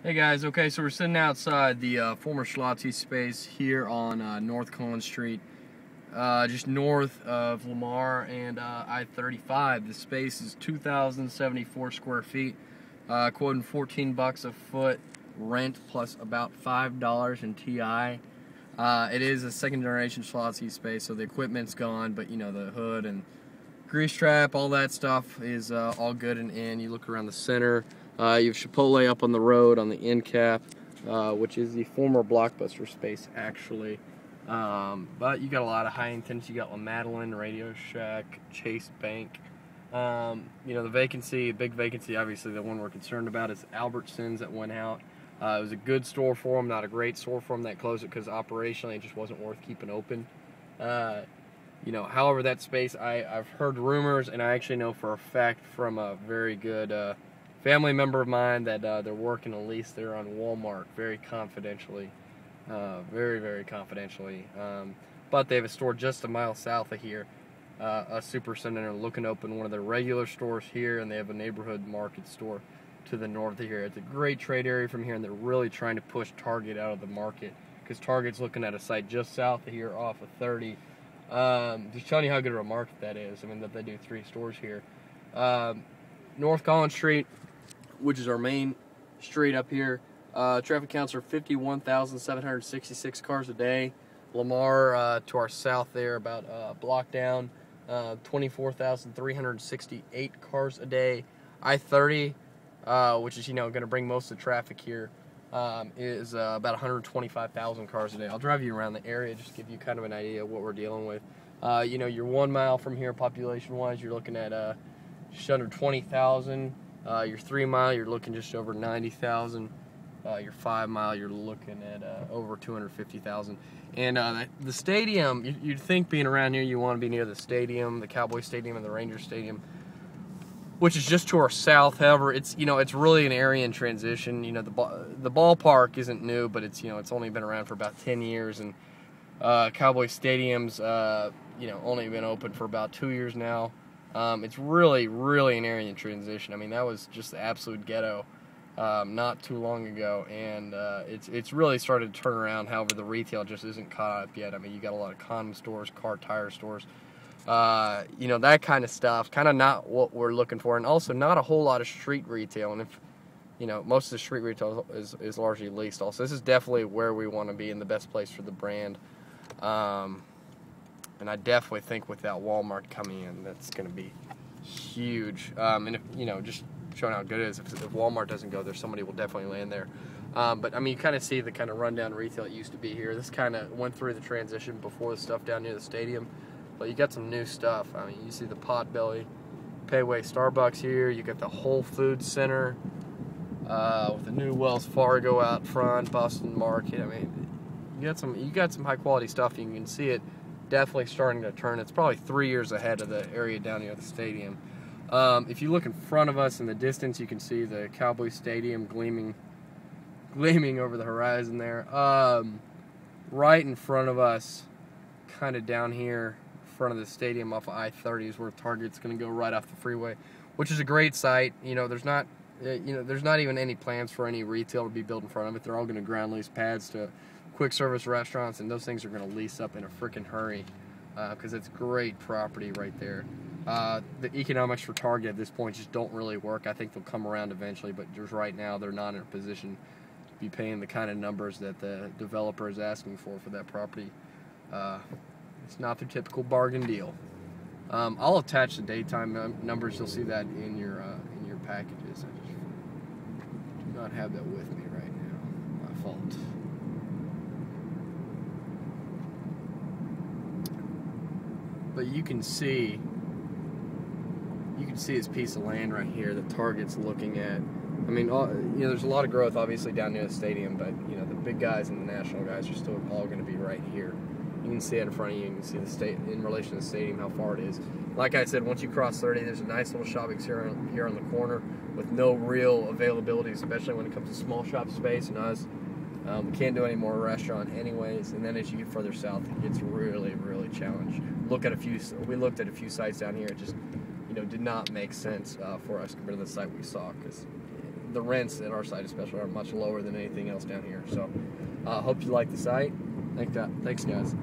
Hey guys, okay, so we're sitting outside the former Schlotzsky space here on North Collins Street, just north of Lamar and I-35. The space is 2,074 square feet, quoting $14 a foot rent plus about $5 in TI. It is a second generation Schlotzsky space, so the equipment's gone, but you know, the hood and grease trap, all that stuff is all good and in. You look around the center. You have Chipotle up on the road on the end cap, which is the former Blockbuster space, actually. But you got a lot of high-end tenants. You got La Madeleine, Radio Shack, Chase Bank. You know, the vacancy, big vacancy, obviously the one we're concerned about is Albertsons that went out. It was a good store for them, not a great store for them. That closed it because operationally it just wasn't worth keeping open. You know, however, that space, I've heard rumors, and I actually know for a fact from a very good family member of mine that they're working a lease there on Walmart, very confidentially, very confidentially. But they have a store just a mile south of here, a super center, looking to open one of their regular stores here, and they have a neighborhood market store to the north of here. It's a great trade area from here, and they're really trying to push Target out of the market because Target's looking at a site just south of here off of 30. Just telling you how good of a market that is. I mean, that they do 3 stores here. North Collins Street, which is our main street up here. Traffic counts are 51,766 cars a day. Lamar to our south there, about a block down, 24,368 cars a day. I-30, which is, you know, going to bring most of the traffic here, is about 125,000 cars a day. I'll drive you around the area, just to give you kind of an idea of what we're dealing with. You know, you're 1 mile from here, population-wise, you're looking at just under 20,000. Your 3 mile, you're looking just over 90,000. Your 5 mile, you're looking at over 250,000. And the stadium, you'd think being around here, you want to be near the stadium, the Cowboy Stadium and the Ranger Stadium, which is just to our south. However, it's, you know, it's really an area in transition. You know, the ballpark isn't new, but it's, you know, it's only been around for about 10 years, and Cowboy Stadium's you know, only been open for about 2 years now. It's really an area in transition. I mean, that was just the absolute ghetto not too long ago, and it's really started to turn around. However, the retail just isn't caught up yet. I mean, you got a lot of condom stores, car tire stores, you know, that kind of stuff. Kind of not what we're looking for, and also not a whole lot of street retail. And if, you know, most of the street retail is largely leased. Also, this is definitely where we want to be and the best place for the brand. And I definitely think with that Walmart coming in, that's going to be huge. And if, you know, just showing how good it is, if Walmart doesn't go there, somebody will definitely land there. But I mean, you kind of see the kind of rundown retail it used to be here. This kind of went through the transition before the stuff down near the stadium, but you got some new stuff. I mean, you see the Potbelly, Payway, Starbucks here. You got the Whole Foods Center with the new Wells Fargo out front, Boston Market. I mean, you got some high quality stuff. You can see it definitely starting to turn. It's probably 3 years ahead of the area down near the stadium. If you look in front of us in the distance, you can see the Cowboy Stadium gleaming over the horizon there. Right in front of us, kind of down here, in front of the stadium off of I-30 is where Target's going to go right off the freeway, which is a great site. You know, there's not even any plans for any retail to be built in front of it. They're all going to ground lease pads to quick service restaurants, and those things are going to lease up in a freaking hurry because it's great property right there. The economics for Target at this point just don't really work. I think they'll come around eventually, but just right now they're not in a position to be paying the kind of numbers that the developer is asking for that property. It's not their typical bargain deal. I'll attach the daytime numbers. You'll see that in your packages. I just do not have that with me right now. My fault. But you can see this piece of land right here that Target's looking at. I mean, you know, there's a lot of growth obviously down near the stadium, but you know, the big guys and the national guys are still all going to be right here. You can see it in front of you. You can see the state in relation to the stadium, how far it is. Like I said, once you cross 30, there's a nice little shopping center here on the corner with no real availability, especially when it comes to small shop space and us. We can't do any more restaurant anyways, and then as you get further south, it gets really challenged. We looked at a few sites down here. It just, you know, did not make sense for us compared to the site we saw, because the rents at our site especially are much lower than anything else down here. So hope you like the site. Thanks guys.